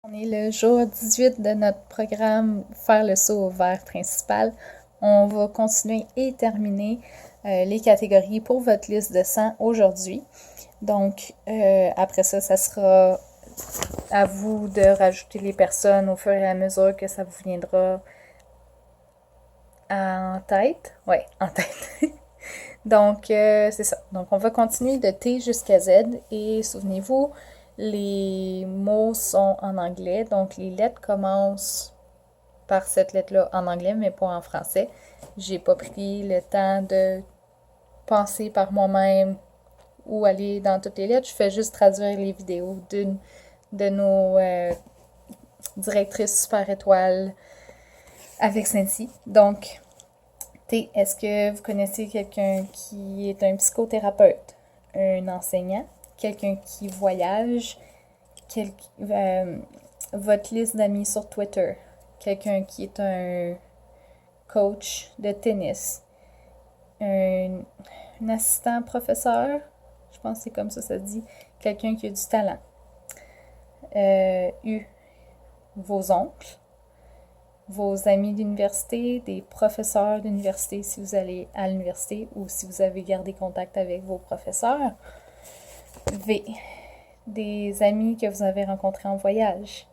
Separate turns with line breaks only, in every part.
On est le jour 18 de notre programme Faire le saut vers principal. On va continuer et terminer les catégories pour votre liste de 100 aujourd'hui. Donc, après ça, ça sera à vous de rajouter les personnes au fur et à mesure que ça vous viendra en tête. Ouais, en tête. Donc, c'est ça. Donc, on va continuer de T jusqu'à Z. Et souvenez-vous, les mots sont en anglais. Donc, les lettres commencent par cette lettre-là en anglais, mais pas en français. J'ai pas pris le temps de penser par moi-même ou aller dans toutes les lettres. Je fais juste traduire les vidéos d'une de nos directrices super étoiles avec Cindy. Donc, T, est-ce que vous connaissez quelqu'un qui est un psychothérapeute, un enseignant, quelqu'un qui voyage, votre liste d'amis sur Twitter, quelqu'un qui est un coach de tennis, un assistant professeur, je pense que c'est comme ça se dit, quelqu'un qui a du talent. Vos oncles, vos amis d'université, des professeurs d'université si vous allez à l'université ou si vous avez gardé contact avec vos professeurs. V, des amis que vous avez rencontrés en voyage.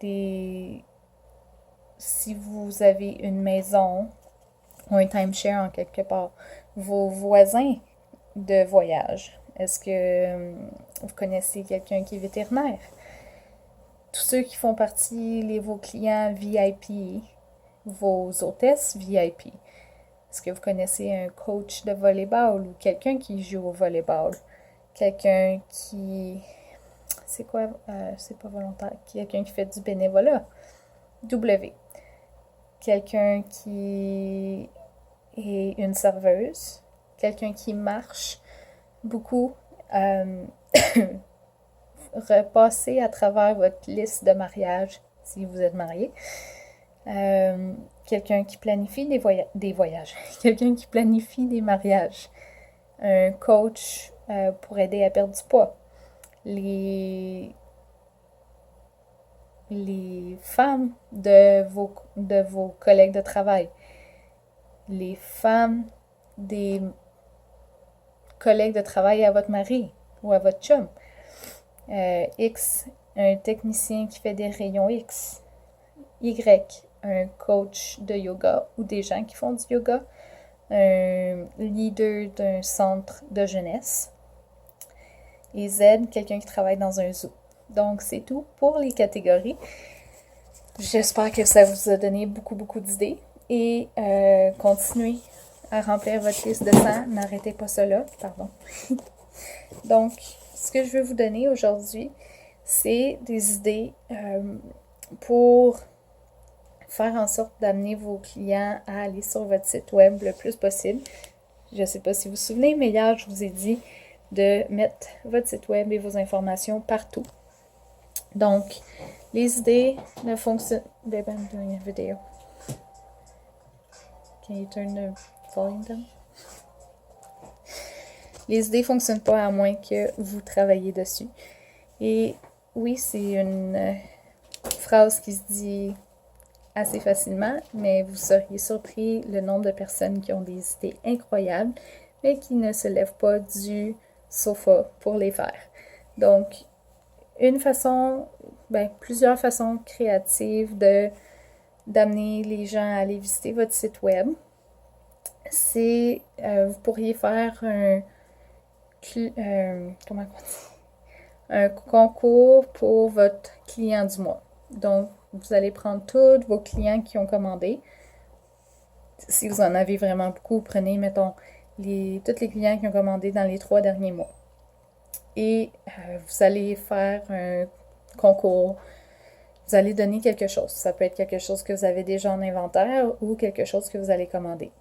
Si vous avez une maison ou un timeshare en quelque part. Vos voisins de voyage. Est-ce que vous connaissez quelqu'un qui est vétérinaire? Tous ceux qui font partie, vos clients VIP, vos hôtesses VIP. Est-ce que vous connaissez un coach de volleyball ou quelqu'un qui joue au volleyball? Quelqu'un qui... C'est quoi? C'est pas volontaire. Quelqu'un qui fait du bénévolat. W. Quelqu'un qui est une serveuse. Quelqu'un qui marche beaucoup. Repassez à travers votre liste de mariage si vous êtes marié. Quelqu'un qui planifie des voyages. Quelqu'un qui planifie des mariages. Un coach pour aider à perdre du poids. Les femmes de vos collègues de travail. Les femmes des collègues de travail à votre mari ou à votre chum. X, un technicien qui fait des rayons X. Y, un coach de yoga ou des gens qui font du yoga. Un leader d'un centre de jeunesse. Et Z, quelqu'un qui travaille dans un zoo. Donc, c'est tout pour les catégories. J'espère que ça vous a donné beaucoup d'idées. Et continuez à remplir votre liste de 100. N'arrêtez pas cela. Pardon. Donc, ce que je veux vous donner aujourd'hui, c'est des idées pour faire en sorte d'amener vos clients à aller sur votre site web le plus possible. Je ne sais pas si vous vous souvenez, mais hier, je vous ai dit de mettre votre site web et vos informations partout. Donc, les idées ne fonctionnent... Babe, I'm doing a video. Can you turn the volume down? Les idées ne fonctionnent pas à moins que vous travaillez dessus. Et oui, c'est une phrase qui se dit assez facilement, mais vous seriez surpris le nombre de personnes qui ont des idées incroyables, mais qui ne se lèvent pas du sofa pour les faire. Donc, plusieurs façons créatives d'amener les gens à aller visiter votre site web. C'est, vous pourriez faire un concours pour votre client du mois. Donc, vous allez prendre tous vos clients qui ont commandé. Si vous en avez vraiment beaucoup, prenez, mettons, tous les clients qui ont commandé dans les 3 derniers mois. Et vous allez faire un concours. Vous allez donner quelque chose. Ça peut être quelque chose que vous avez déjà en inventaire ou quelque chose que vous allez commander.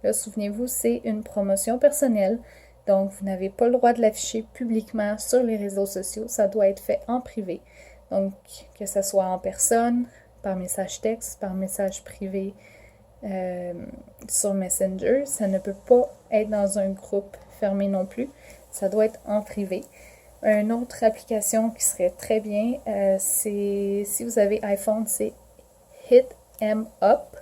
Là, souvenez-vous, c'est une promotion personnelle. Donc, vous n'avez pas le droit de l'afficher publiquement sur les réseaux sociaux. Ça doit être fait en privé. Donc, que ce soit en personne, par message texte, par message privé sur Messenger. Ça ne peut pas être dans un groupe fermé non plus. Ça doit être en privé. Une autre application qui serait très bien, c'est si vous avez iPhone, c'est Hit 'em Up.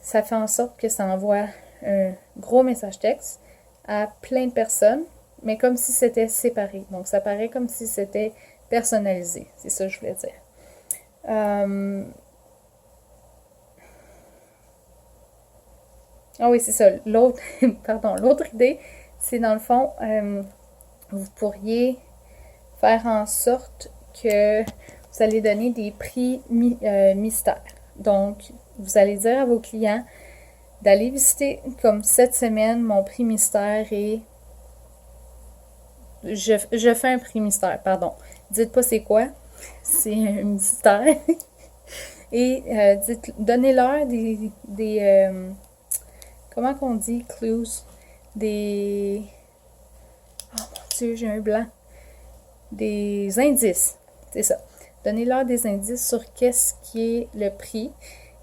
Ça fait en sorte que ça envoie un gros message texte à plein de personnes, mais comme si c'était séparé. Donc, ça paraît comme si c'était personnalisé. C'est ça que je voulais dire. Ah oui, c'est ça. L'autre, pardon, l'autre idée, c'est dans le fond, vous pourriez faire en sorte que vous allez donner des prix mystères. Donc, vous allez dire à vos clients d'aller visiter, comme cette semaine, mon prix mystère est... Je fais un prix mystère, pardon. Dites pas c'est quoi, c'est un mystère. Et donnez-leur des comment qu'on dit clues? Des... Oh mon Dieu, j'ai un blanc. Des indices, c'est ça. Donnez-leur des indices sur qu'est-ce qui est le prix.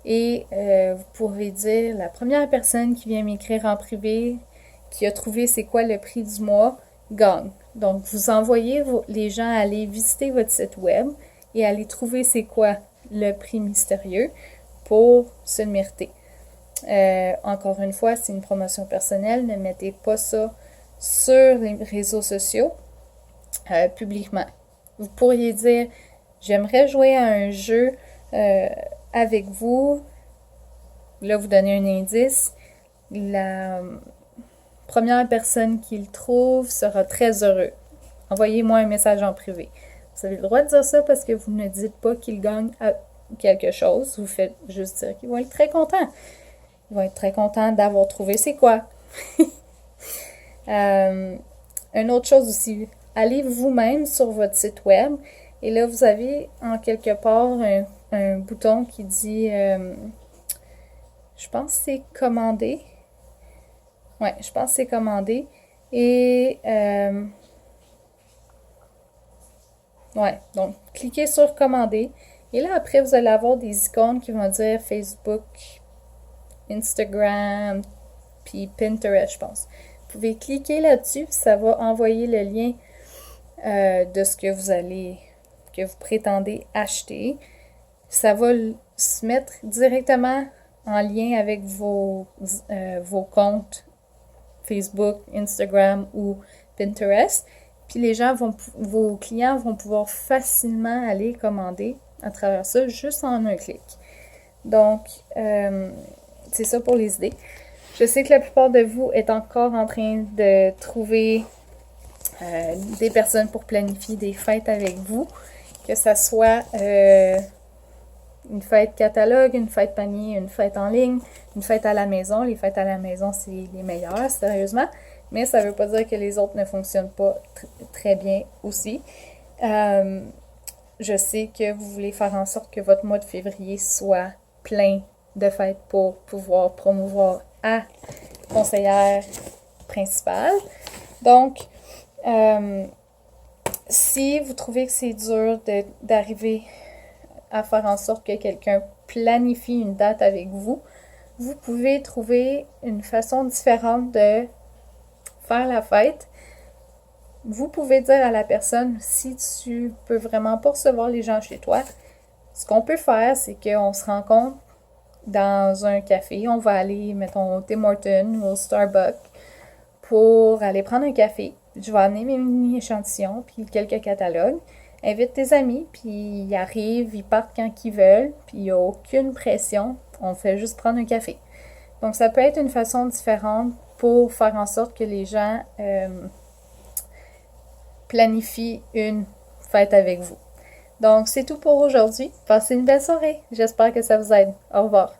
Et vous pourrez dire, la première personne qui vient m'écrire en privé, qui a trouvé c'est quoi le prix du mois, gagne. Donc, vous envoyez les gens aller visiter votre site web et aller trouver c'est quoi le prix mystérieux pour se le mériter. Encore une fois, c'est une promotion personnelle. Ne mettez pas ça sur les réseaux sociaux publiquement. Vous pourriez dire, j'aimerais jouer à un jeu avec vous. Là, vous donnez un indice. La première personne qui le trouve sera très heureux. Envoyez-moi un message en privé. Vous avez le droit de dire ça parce que vous ne dites pas qu'il gagne quelque chose. Vous faites juste dire qu'ils vont être très contents. Ils vont être très contents d'avoir trouvé c'est quoi. Une autre chose aussi, allez vous-même sur votre site web et là, vous avez en quelque part un bouton qui dit, je pense que c'est commander. Ouais, je pense que c'est commander. Et, ouais, donc, cliquez sur commander. Et là, après, vous allez avoir des icônes qui vont dire Facebook, Instagram, puis Pinterest, je pense. Vous pouvez cliquer là-dessus, ça va envoyer le lien de ce que vous prétendez acheter. Ça va se mettre directement en lien avec vos comptes Facebook, Instagram ou Pinterest. Puis vos clients vont pouvoir facilement aller commander à travers ça juste en un clic. Donc, c'est ça pour les idées. Je sais que la plupart de vous est encore en train de trouver des personnes pour planifier des fêtes avec vous, que ça soit une fête catalogue, une fête panier, une fête en ligne, une fête à la maison. Les fêtes à la maison, c'est les meilleures, sérieusement. Mais ça ne veut pas dire que les autres ne fonctionnent pas très bien aussi. Je sais que vous voulez faire en sorte que votre mois de février soit plein de fêtes pour pouvoir promouvoir à conseillère principale. Donc, si vous trouvez que c'est dur d'arriver à faire en sorte que quelqu'un planifie une date avec vous, vous pouvez trouver une façon différente de faire la fête. Vous pouvez dire à la personne, si tu peux vraiment pas recevoir les gens chez toi, ce qu'on peut faire, c'est qu'on se rencontre dans un café. On va aller, mettons, au Tim Hortons ou au Starbucks pour aller prendre un café. Je vais amener mes mini-échantillons puis quelques catalogues. Invite tes amis, puis ils arrivent, ils partent quand ils veulent, puis il n'y a aucune pression. On fait juste prendre un café. Donc, ça peut être une façon différente pour faire en sorte que les gens planifient une fête avec vous. Donc, c'est tout pour aujourd'hui. Passez une belle soirée. J'espère que ça vous aide. Au revoir.